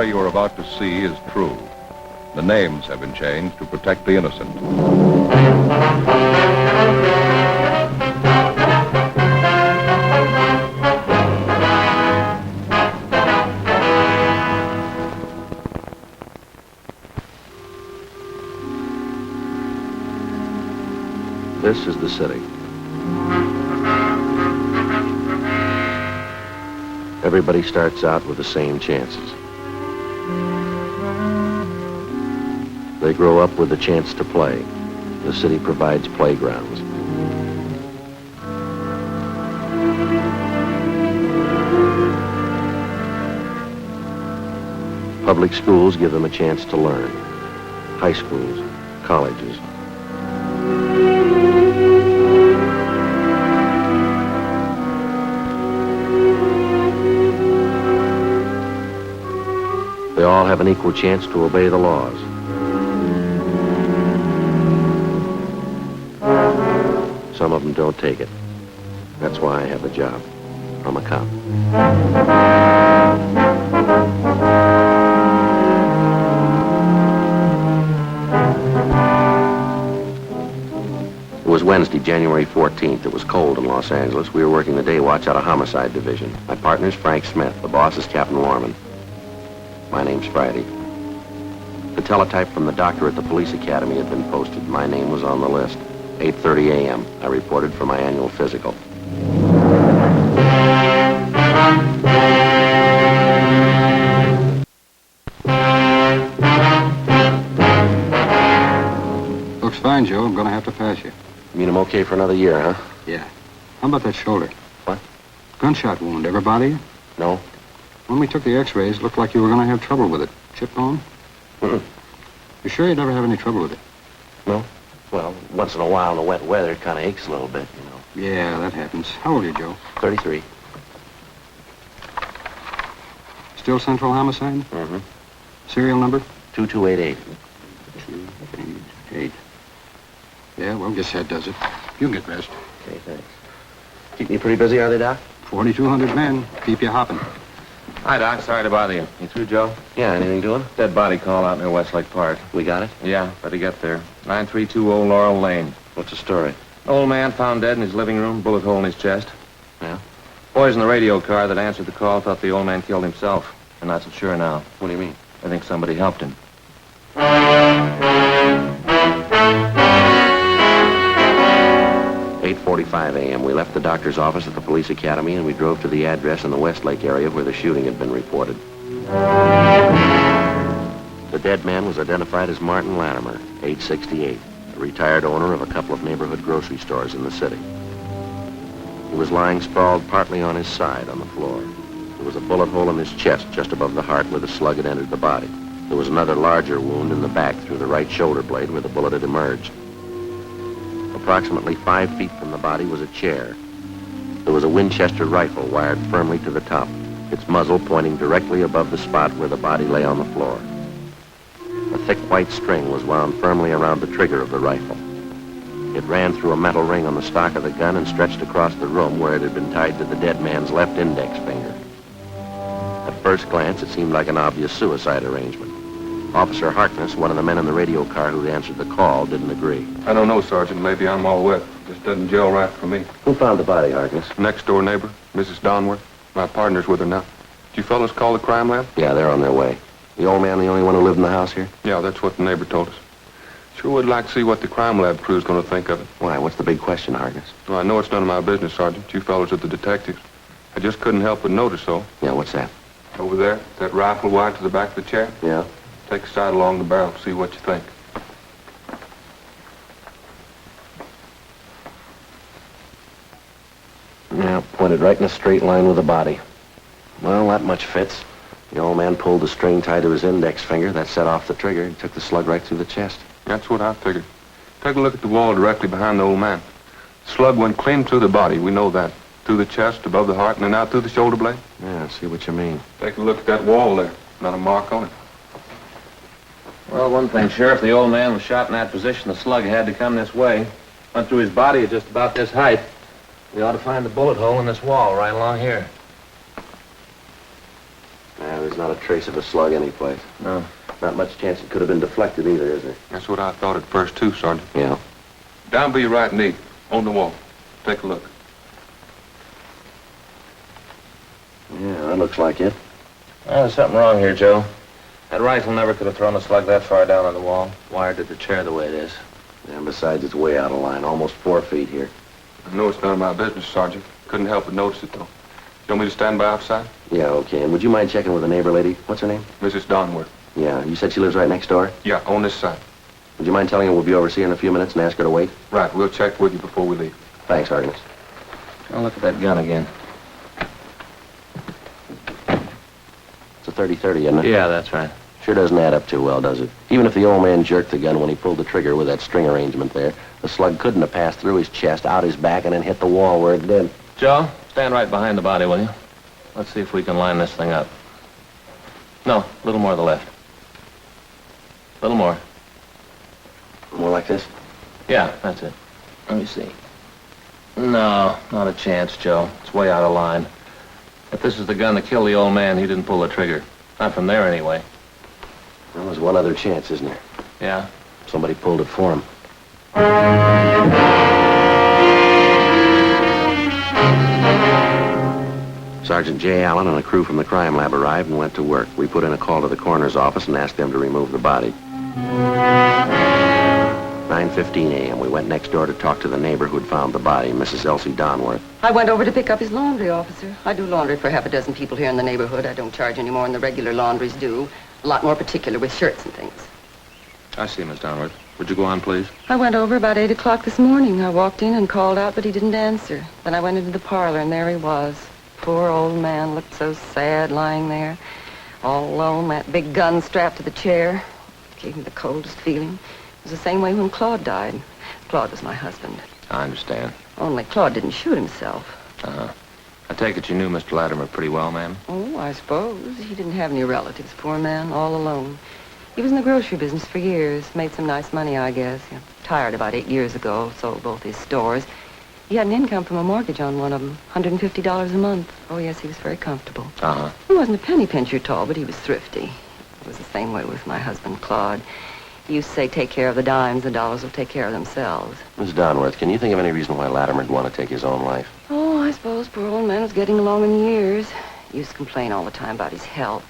story you are about to see is true. The names have been changed to protect the innocent. This is the city. Everybody starts out with the same chances. They grow up with the chance to play. The city provides playgrounds. Public schools give them a chance to learn. High schools, colleges. They all have an equal chance to obey the laws. Some of them don't take it. That's why I have a job. I'm a cop. It was Wednesday, January 14th. It was cold in Los Angeles. We were working the day watch out of Homicide Division. My partner's Frank Smith. The boss is Captain Warman. My name's Friday. The teletype from the doctor at the police academy had been posted. My name was on the list. 8:30 a.m. I reported for my annual physical. Looks fine, Joe. I'm going to have to pass you. You mean I'm okay for another year, huh? Yeah. How about that shoulder? What? Gunshot wound. Ever bother you? No. When we took the x-rays, it looked like you were going to have trouble with it. Chip bone? Mm-mm. You sure you'd never have any trouble with it? No? Well, once in a while in the wet weather, it kind of aches a little bit, you know. Yeah, that happens. How old are you, Joe? 33. Still Central Homicide? Mm-hmm. Serial number? 2288. 288. Yeah, well, guess that does it. You can get rest. Okay, thanks. Keeping you pretty busy, are they, Doc? 4,200 men. Keep you hopping. Hi, Doc. Sorry to bother you. You through, Joe? Yeah, anything doing? Dead body call out near Westlake Park. We got it? Yeah, better get there. 9320 Laurel Lane. What's the story? Old man found dead in his living room, bullet hole in his chest. Yeah? Boys in the radio car that answered the call thought the old man killed himself. They're not so sure now. What do you mean? I think somebody helped him. 8:45 a.m. We left the doctor's office at the police academy and we drove to the address in the Westlake area where the shooting had been reported. The dead man was identified as Martin Latimer, age 68, a retired owner of a couple of neighborhood grocery stores in the city. He was lying sprawled partly on his side on the floor. There was a bullet hole in his chest just above the heart where the slug had entered the body. There was another larger wound in the back through the right shoulder blade where the bullet had emerged. Approximately 5 feet from the body was a chair. There was a Winchester rifle wired firmly to the top, its muzzle pointing directly above the spot where the body lay on the floor. A thick white string was wound firmly around the trigger of the rifle. It ran through a metal ring on the stock of the gun and stretched across the room where it had been tied to the dead man's left index finger. At first glance, it seemed like an obvious suicide arrangement. Officer Harkness, one of the men in the radio car who answered the call, didn't agree. I don't know, Sergeant. Maybe I'm all wet. Just doesn't gel right for me. Who found the body, Harkness? Next door neighbor, Mrs. Donworth. My partner's with her now. Did you fellas call the crime lab? Yeah, they're on their way. The old man the only one who lived in the house here? Yeah, that's what the neighbor told us. Sure would like to see what the crime lab crew's going to think of it. Why, what's the big question, Harkness? Well, I know it's none of my business, Sergeant. You fellas are the detectives. I just couldn't help but notice, though. Yeah, what's that? Over there, that rifle wired to the back of the chair. Yeah? Take a sight along the barrel, see what you think. Yeah, pointed right in a straight line with the body. Well, that much fits. The old man pulled the string tied to his index finger. That set off the trigger and took the slug right through the chest. That's what I figured. Take a look at the wall directly behind the old man. The slug went clean through the body, we know that. Through the chest, above the heart, and then out through the shoulder blade. Yeah, I see what you mean. Take a look at that wall there. Not a mark on it. Well, one thing, Sheriff, the old man was shot in that position. The slug had to come this way. Went through his body at just about this height. We ought to find the bullet hole in this wall right along here. Yeah, there's not a trace of a slug anyplace. No. Not much chance it could have been deflected either, is there? That's what I thought at first, too, Sergeant. Yeah. Down by your right knee, on the wall. Take a look. Yeah, that looks like it. Well, there's something wrong here, Joe. That rifle never could have thrown a slug that far down on the wall. Wired to the chair the way it is. And besides, it's way out of line, almost 4 feet here. I know it's none of my business, Sergeant. Couldn't help but notice it, though. You want me to stand by outside? Yeah, okay. And would you mind checking with the neighbor lady? What's her name? Mrs. Donworth. Yeah, you said she lives right next door? Yeah, on this side. Would you mind telling her we'll be over see her in a few minutes and ask her to wait? Right, we'll check with you before we leave. Thanks, Sergeant. Oh, look at that gun again. It's a 30-30, isn't it? Yeah, that's right. Sure doesn't add up too well, does it? Even if the old man jerked the gun when he pulled the trigger with that string arrangement there, the slug couldn't have passed through his chest, out his back, and then hit the wall where it did. Joe, stand right behind the body, will you? Let's see if we can line this thing up. No, a little more to the left. A little more. More like this? Yeah, that's it. Let me see. No, not a chance, Joe. It's way out of line. If this is the gun that killed the old man, he didn't pull the trigger. Not from there, anyway. Well, there's one other chance, isn't there? Yeah? Somebody pulled it for him. Sergeant J. Allen and a crew from the crime lab arrived and went to work. We put in a call to the coroner's office and asked them to remove the body. 9:15 a.m. We went next door to talk to the neighbor who'd found the body, Mrs. Elsie Donworth. I went over to pick up his laundry, officer. I do laundry for half a dozen people here in the neighborhood. I don't charge any more than the regular laundries do. A lot more particular with shirts and things. I see, Miss Donworth. Would you go on, please? I went over about 8 o'clock this morning. I walked in and called out, but he didn't answer. Then I went into the parlor, and there he was. Poor old man looked so sad lying there, all alone, that big gun strapped to the chair. It gave me the coldest feeling. It was the same way when Claude died. Claude was my husband. I understand. Only Claude didn't shoot himself. Uh-huh. I take it you knew Mr. Latimer pretty well, ma'am? Oh, I suppose. He didn't have any relatives, poor man, all alone. He was in the grocery business for years. Made some nice money, I guess. He retired about 8 years ago, sold both his stores. He had an income from a mortgage on one of them, $150 a month. Oh, yes, he was very comfortable. Uh-huh. He wasn't a penny pincher at all, but he was thrifty. It was the same way with my husband, Claude. He used to say, take care of the dimes, the dollars will take care of themselves. Miss Donworth, can you think of any reason why Latimer'd want to take his own life? Oh, I suppose poor old man was getting along in years. He used to complain all the time about his health.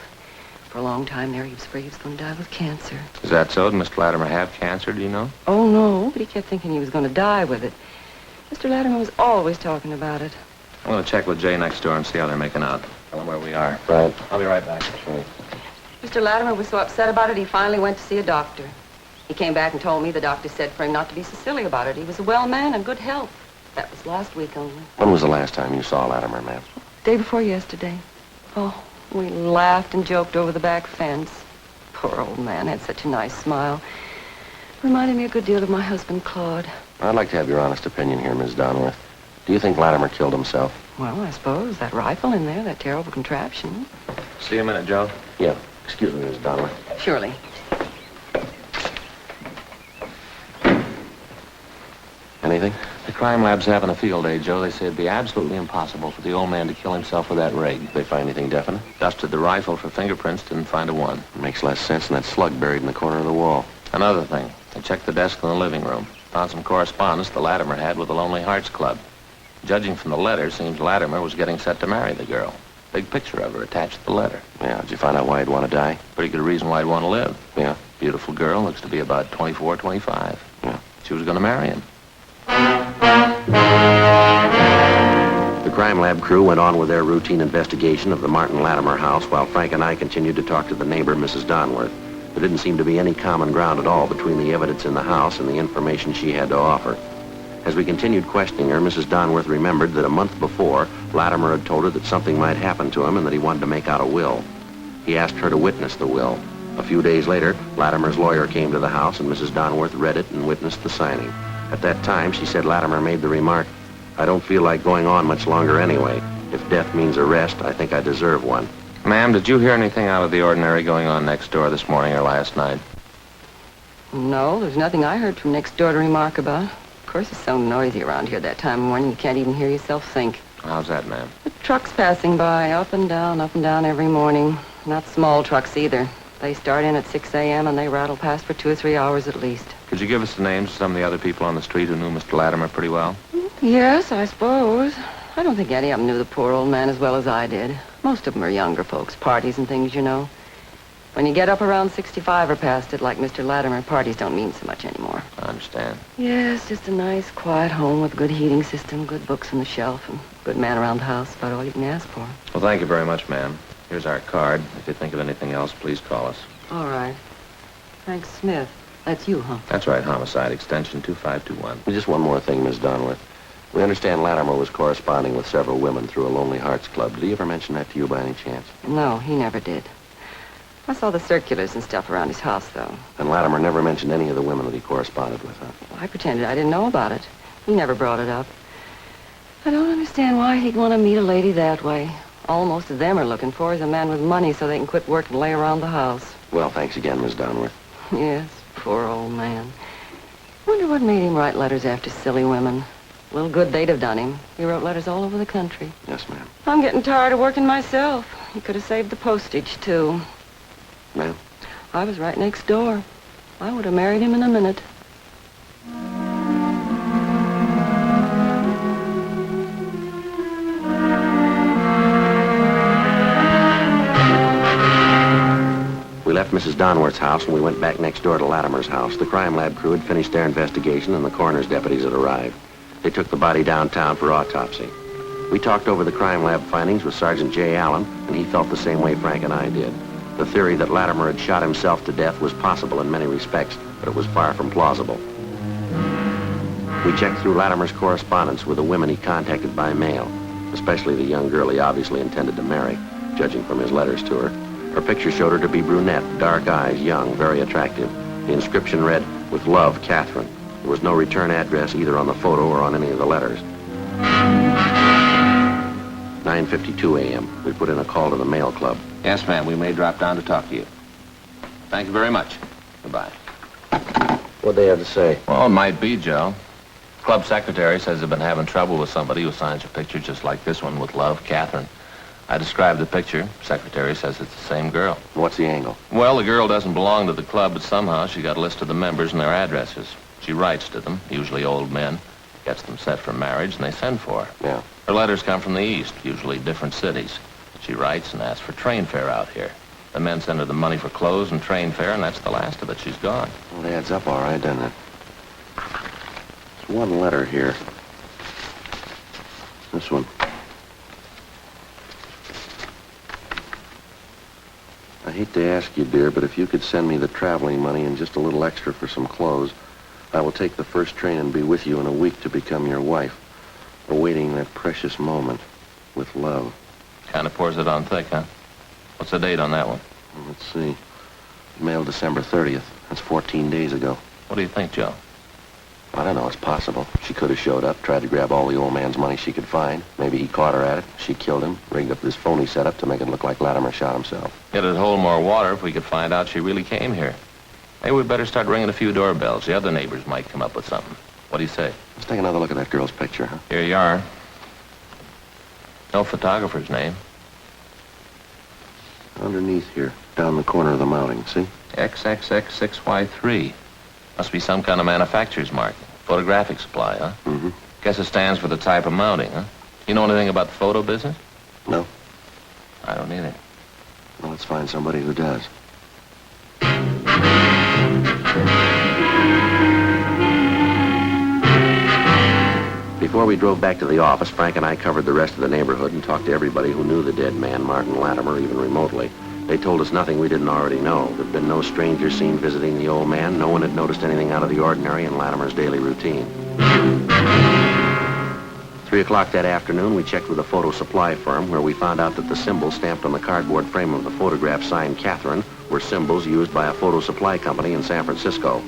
For a long time there, he was afraid he was going to die with cancer. Is that so? Did Mr. Latimer have cancer, do you know? Oh, no, but he kept thinking he was going to die with it. Mr. Latimer was always talking about it. I'm going to check with Jay next door and see how they're making out. Tell them where we are. Right. I'll be right back. Right. Mr. Latimer was so upset about it, he finally went to see a doctor. He came back and told me the doctor said for him not to be so silly about it. He was a well man and good health. That was last week only. When was the last time you saw Latimer, ma'am? Day before yesterday. Oh, we laughed and joked over the back fence. Poor old man had such a nice smile. Reminded me a good deal of my husband, Claude. I'd like to have your honest opinion here, Miss Donworth. Do you think Latimer killed himself? Well, I suppose. That rifle in there, that terrible contraption. See you in a minute, Joe. Yeah. Excuse me, Miss Donworth. Surely. Anything? The crime lab's having a field day, Joe. They say it'd be absolutely impossible for the old man to kill himself with that rig. They find anything definite? Dusted the rifle for fingerprints, didn't find a one. Makes less sense than that slug buried in the corner of the wall. Another thing, they checked the desk in the living room. Found some correspondence the Latimer had with the Lonely Hearts Club. Judging from the letter, seems Latimer was getting set to marry the girl. Big picture of her attached to the letter. Yeah, did you find out why he'd want to die? Pretty good reason why he'd want to live. Yeah. Beautiful girl, looks to be about 24, 25. Yeah. She was going to marry him. The crime lab crew went on with their routine investigation of the Martin Latimer house while Frank and I continued to talk to the neighbor, Mrs. Donworth. There didn't seem to be any common ground at all between the evidence in the house and the information she had to offer. As we continued questioning her, Mrs. Donworth remembered that a month before, Latimer had told her that something might happen to him and that he wanted to make out a will. He asked her to witness the will. A few days later, Latimer's lawyer came to the house and Mrs. Donworth read it and witnessed the signing. At that time, she said Latimer made the remark, "I don't feel like going on much longer anyway. If death means arrest, I think I deserve one." Ma'am, did you hear anything out of the ordinary going on next door this morning or last night? No, there's nothing I heard from next door to remark about. Of course, it's so noisy around here that time of morning you can't even hear yourself think. How's that, ma'am? The trucks passing by, up and down every morning. Not small trucks either. They start in at 6 a.m. and they rattle past for 2 or 3 hours at least. Could you give us the names of some of the other people on the street who knew Mr. Latimer pretty well? Yes, I suppose. I don't think any of them knew the poor old man as well as I did. Most of them are younger folks, parties and things, you know. When you get up around 65 or past it, like Mr. Latimer, parties don't mean so much anymore. I understand. Yes, just a nice, quiet home with good heating system, good books on the shelf, and good man around the house. About all you can ask for. Well, thank you very much, ma'am. Here's our card. If you think of anything else, please call us. All right. Frank Smith. That's you, huh? That's right, homicide, extension 2521. Just one more thing, Miss Donworth. We understand Latimer was corresponding with several women through a Lonely Hearts Club. Did he ever mention that to you by any chance? No, he never did. I saw the circulars and stuff around his house, though. And Latimer never mentioned any of the women that he corresponded with, huh? Well, I pretended I didn't know about it. He never brought it up. I don't understand why he'd want to meet a lady that way. All most of them are looking for is a man with money so they can quit work and lay around the house. Well, thanks again, Miss Donworth. Yes, poor old man. Wonder what made him write letters after silly women. A little good they'd have done him. He wrote letters all over the country. Yes, ma'am. I'm getting tired of working myself. He could have saved the postage, too. Ma'am? I was right next door. I would have married him in a minute. We left Mrs. Donworth's house and we went back next door to Latimer's house. The crime lab crew had finished their investigation and the coroner's deputies had arrived. They took the body downtown for autopsy. We talked over the crime lab findings with Sergeant J. Allen, and he felt the same way Frank and I did. The theory that Latimer had shot himself to death was possible in many respects, but it was far from plausible. We checked through Latimer's correspondence with the women he contacted by mail, especially the young girl he obviously intended to marry, judging from his letters to her. Her picture showed her to be brunette, dark eyes, young, very attractive. The inscription read, "With love, Catherine." There was no return address either on the photo or on any of the letters. 9:52 a.m. We put in a call to the mail club. Yes, ma'am. We may drop down to talk to you. Thank you very much. Goodbye. What'd they have to say? Well, it might be, Joe. Club secretary says they've been having trouble with somebody who signs a picture just like this one, with love, Catherine. I described the picture. Secretary says it's the same girl. What's the angle? Well, the girl doesn't belong to the club, but somehow she got a list of the members and their addresses. She writes to them, usually old men, gets them set for marriage, and they send for her. Yeah. Her letters come from the east, usually different cities. She writes and asks for train fare out here. The men send her the money for clothes and train fare, and that's the last of it. She's gone. Well, it adds up all right, doesn't it? There's one letter here. This one. I hate to ask you, dear, but if you could send me the traveling money and just a little extra for some clothes, I will take the first train and be with you in a week to become your wife, awaiting that precious moment with love. Kind of pours it on thick, huh? What's the date on that one? Let's see. Mailed December 30th. That's 14 days ago. What do you think, Joe? I don't know. It's possible. She could have showed up, tried to grab all the old man's money she could find. Maybe he caught her at it. She killed him, rigged up this phony setup to make it look like Latimer shot himself. It'd hold more water if we could find out she really came here. Maybe we'd better start ringing a few doorbells. The other neighbors might come up with something. What do you say? Let's take another look at that girl's picture, huh? Here you are. No photographer's name. Underneath here, down the corner of the mounting, see? XXX6Y3. Must be some kind of manufacturer's mark. Photographic supply, huh? Mm-hmm. Guess it stands for the type of mounting, huh? You know anything about the photo business? No? I don't either. Well, let's find somebody who does. Before we drove back to the office, Frank and I covered the rest of the neighborhood and talked to everybody who knew the dead man, Martin Latimer, even remotely. They told us nothing we didn't already know. There'd been no stranger seen visiting the old man. No one had noticed anything out of the ordinary in Latimer's daily routine. 3 o'clock that afternoon, we checked with a photo supply firm where we found out that the symbols stamped on the cardboard frame of the photograph signed Catherine were symbols used by a photo supply company in San Francisco.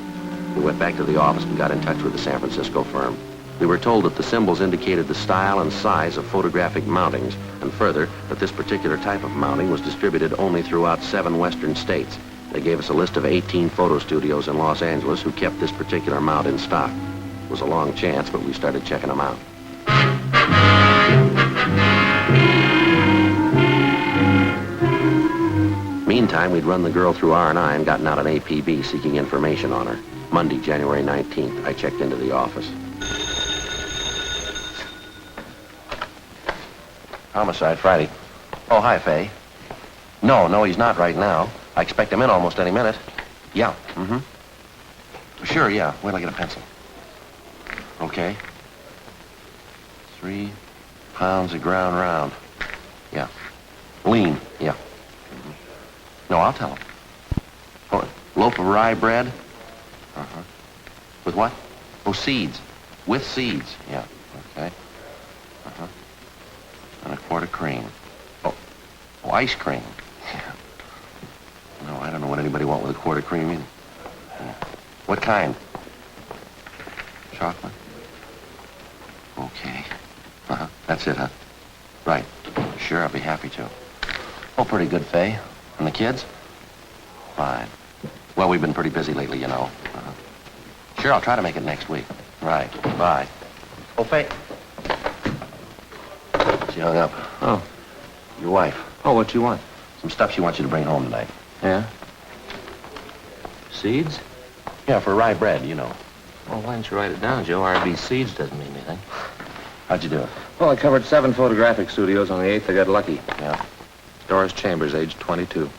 We went back to the office and got in touch with the San Francisco firm. We were told that the symbols indicated the style and size of photographic mountings, and further, that this particular type of mounting was distributed only throughout 7 western states. They gave us a list of 18 photo studios in Los Angeles who kept this particular mount in stock. It was a long chance, but we started checking them out. meantime, we'd run the girl through R&I and gotten out an APB seeking information on her. Monday, January 19th, I checked into the office. Homicide, Friday. Oh, hi, Fay. No, he's not right now. I expect him in almost any minute. Yeah, Sure, yeah. Wait till I get a pencil. Okay. 3 pounds of ground round. Yeah. Lean, yeah. No, I'll tell him. Oh, loaf of rye bread? With what? Oh, seeds. With seeds, yeah. Okay. And a quart of cream. Oh, ice cream. Yeah. No, I don't know what anybody want with a quart of cream either. Yeah. What kind? Chocolate? Okay. That's it, huh? Right. Sure, I'll be happy to. Oh, pretty good, Fay. And the kids? Fine. Well, we've been pretty busy lately, you know. Sure, I'll try to make it next week. Right. Bye. Oh, Fay. She hung up. Oh. Your wife. Oh, what you want? Some stuff she wants you to bring home tonight. Yeah? Seeds? Yeah, for rye bread, you know. Well, why didn't you write it down, Joe? RB Seeds doesn't mean anything. How'd you do it? Well, I covered 7 photographic studios. On the 8th, I got lucky. Yeah. Doris Chambers, age 22.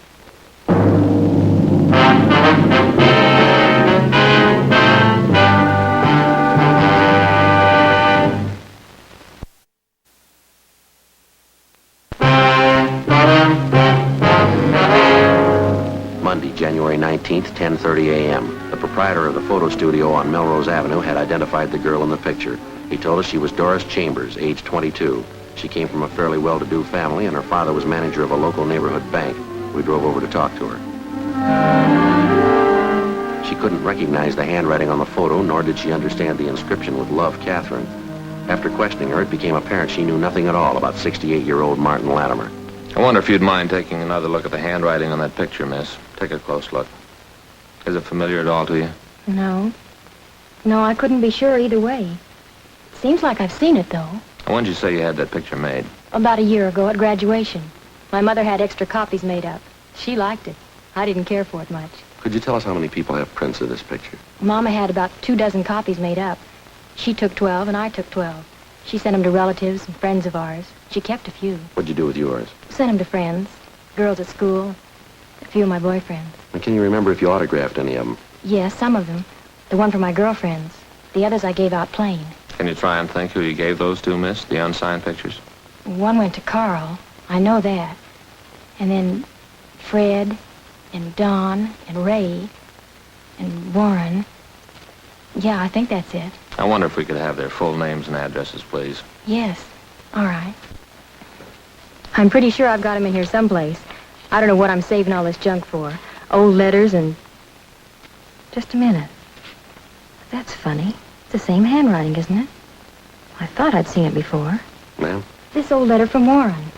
Monday, January 19th, 10:30 a.m. The proprietor of the photo studio on Melrose Avenue had identified the girl in the picture. He told us she was Doris Chambers, age 22. She came from a fairly well-to-do family, and her father was manager of a local neighborhood bank. We drove over to talk to her. She couldn't recognize the handwriting on the photo, nor did she understand the inscription with Love, Catherine. After questioning her, it became apparent she knew nothing at all about 68-year-old Martin Latimer. I wonder if you'd mind taking another look at the handwriting on that picture, miss. Take a close look. Is it familiar at all to you? No. No, I couldn't be sure either way. Seems like I've seen it, though. When did you say you had that picture made? About a year ago at graduation. My mother had extra copies made up. She liked it. I didn't care for it much. Could you tell us how many people have prints of this picture? Mama had about 24 copies made up. She took 12 and I took 12. She sent them to relatives and friends of ours. She kept a few. What'd you do with yours? Sent them to friends, girls at school, a few of my boyfriends. And can you remember if you autographed any of them? Yes, some of them. The one for my girlfriends. The others I gave out plain. Can you try and think who you gave those to, miss? The unsigned pictures? One went to Carl. I know that. And then Fred and Don and Ray and Warren. Yeah, I think that's it. I wonder if we could have their full names and addresses, please. Yes. All right. I'm pretty sure I've got them in here someplace. I don't know what I'm saving all this junk for. Old letters and... Just a minute. That's funny. It's the same handwriting, isn't it? I thought I'd seen it before. Ma'am? This old letter from Warren.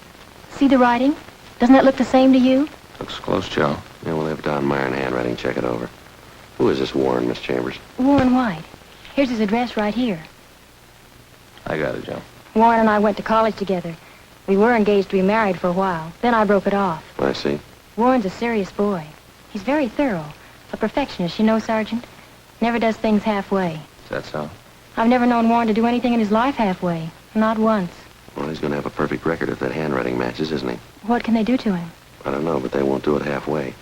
See the writing? Doesn't that look the same to you? Looks close, Joe. Yeah, we'll have Don Meyer in handwriting check it over. Who is this Warren, Miss Chambers? Warren White. Here's his address right here. I got it, Joe. Warren and I went to college together. We were engaged to be married for a while. Then I broke it off. I see. Warren's a serious boy. He's very thorough. A perfectionist, you know, Sergeant. Never does things halfway. Is that so? I've never known Warren to do anything in his life halfway. Not once. Well, he's going to have a perfect record if that handwriting matches, isn't he? What can they do to him? I don't know, but they won't do it halfway.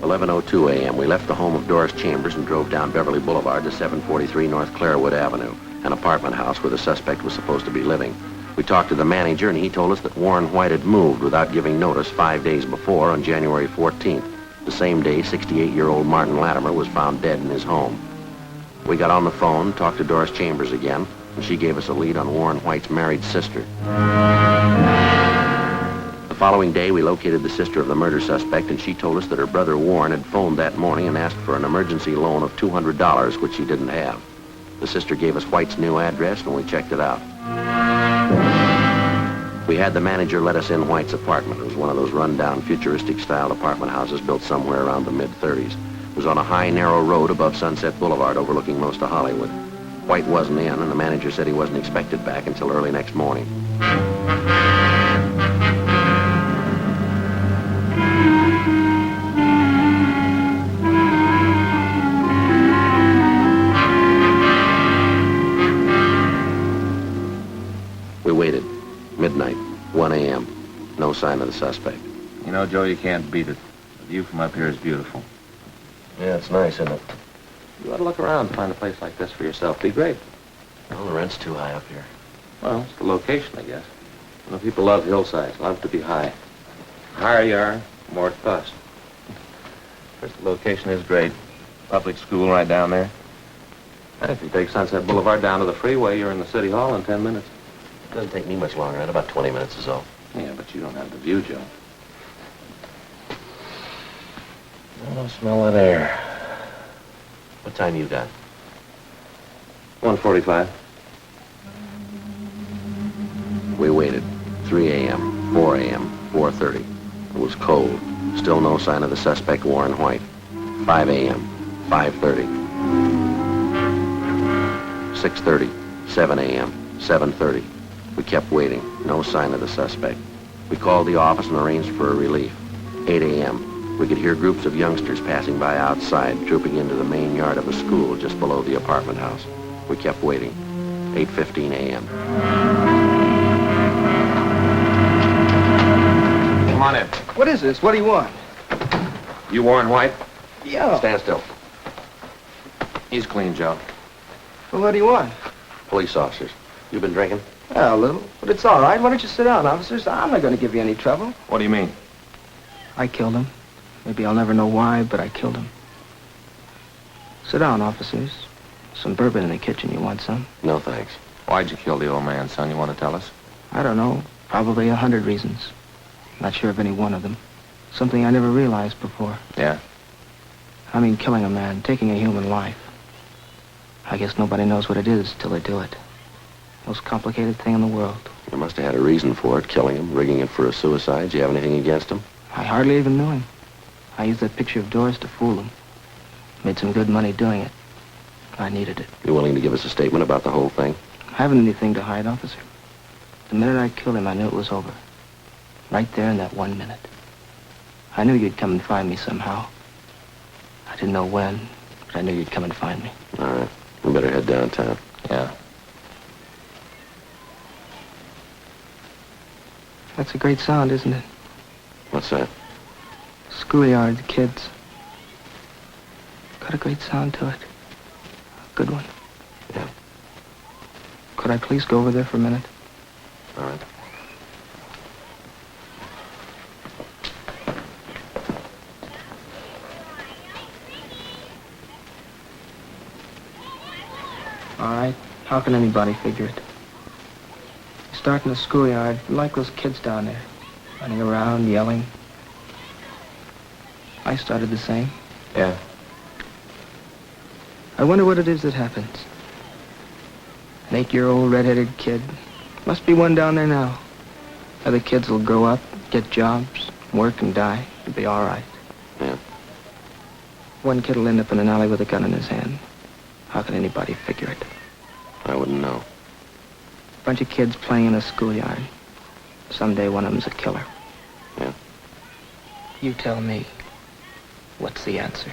11:02 a.m. We left the home of Doris Chambers and drove down Beverly Boulevard to 743 North Clairwood Avenue, an apartment house where the suspect was supposed to be living. We talked to the manager, and he told us that Warren White had moved without giving notice 5 days before on January 14th. The same day, 68-year-old Martin Latimer was found dead in his home. We got on the phone, talked to Doris Chambers again, and she gave us a lead on Warren White's married sister. The following day, we located the sister of the murder suspect, and she told us that her brother Warren had phoned that morning and asked for an emergency loan of $200, which she didn't have. The sister gave us White's new address, and we checked it out. We had the manager let us in White's apartment. It was one of those run-down, futuristic-style apartment houses built somewhere around the mid-30s. It was on a high, narrow road above Sunset Boulevard overlooking most of Hollywood. White wasn't in, and the manager said he wasn't expected back until early next morning. We waited. Midnight, 1 a.m. No sign of the suspect. You know, Joe, you can't beat it. The view from up here is beautiful. Yeah, it's nice, isn't it? You ought to look around and find a place like this for yourself. Be great. Well, the rent's too high up here. Well, it's the location, I guess. You know, people love hillsides, love to be high. The higher you are, the more it costs. First, the location is great. Public school right down there. And if you take Sunset Boulevard down to the freeway, you're in the city hall in 10 minutes. It doesn't take me much longer. In about 20 minutes is all. Yeah, but you don't have the view, Joe. Oh, smell that air. What time you got? 1:45. We waited. 3 a.m., 4 a.m., 4:30. It was cold. Still no sign of the suspect, Warren White. 5 a.m., 5:30. 6:30, 7 a.m., 7:30. We kept waiting. No sign of the suspect. We called the office and arranged for a relief. 8 a.m. We could hear groups of youngsters passing by outside, trooping into the main yard of a school just below the apartment house. We kept waiting. 8:15 a.m. Come on in. What is this? What do you want? You Warren White? Yeah. Stand still. He's clean, Joe. Well, what do you want? Police officers. You been drinking? Yeah, a little. But it's all right. Why don't you sit down, officers? I'm not going to give you any trouble. What do you mean? I killed him. Maybe I'll never know why, but I killed him. Sit down, officers. Some bourbon in the kitchen. You want some? No, thanks. Why'd you kill the old man, son? You want to tell us? I don't know. Probably 100 reasons. Not sure of any one of them. Something I never realized before. Yeah? I mean, killing a man, taking a human life. I guess nobody knows what it is till they do it. Most complicated thing in the world. You must have had a reason for it, killing him, rigging it for a suicide. Do you have anything against him? I hardly even knew him. I used that picture of Doris to fool him. Made some good money doing it. I needed it. You willing to give us a statement about the whole thing? I haven't anything to hide, officer. The minute I killed him, I knew it was over. Right there in that 1 minute. I knew you'd come and find me somehow. I didn't know when, but I knew you'd come and find me. All right. We better head downtown. Yeah. That's a great sound, isn't it? What's that? Schoolyard, the kids. Got a great sound to it. A good one. Yeah. Could I please go over there for a minute? All right. All right. How can anybody figure it? You start in the schoolyard, like those kids down there, running around, yelling. I started the same. Yeah. I wonder what it is that happens. An 8-year-old red-headed kid. Must be one down there now. Other kids will grow up, get jobs, work and die. It'll be all right. Yeah. One kid will end up in an alley with a gun in his hand. How can anybody figure it? I wouldn't know. Bunch of kids playing in a schoolyard. Someday one of them's a killer. Yeah. You tell me, what's the answer?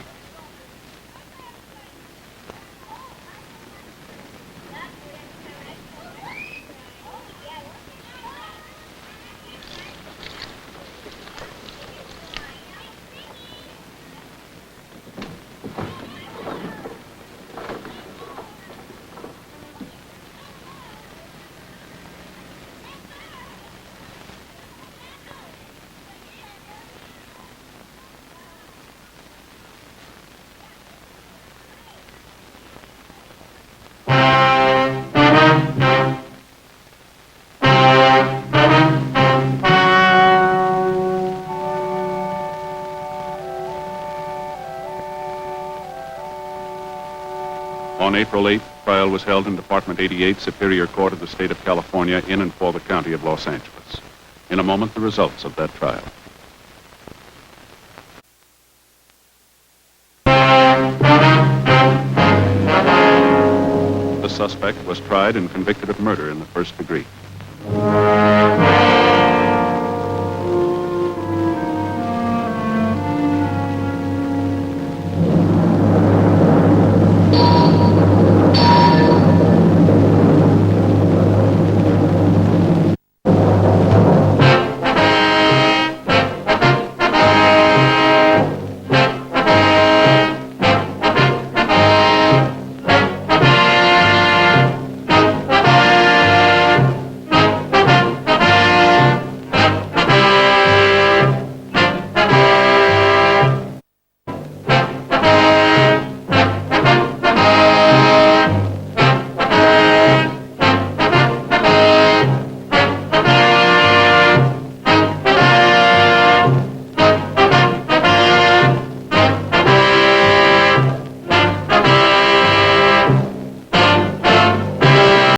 On April 8th, trial was held in Department 88, Superior Court of the State of California, in and for the County of Los Angeles. In a moment, the results of that trial. The suspect was tried and convicted of murder in the first degree.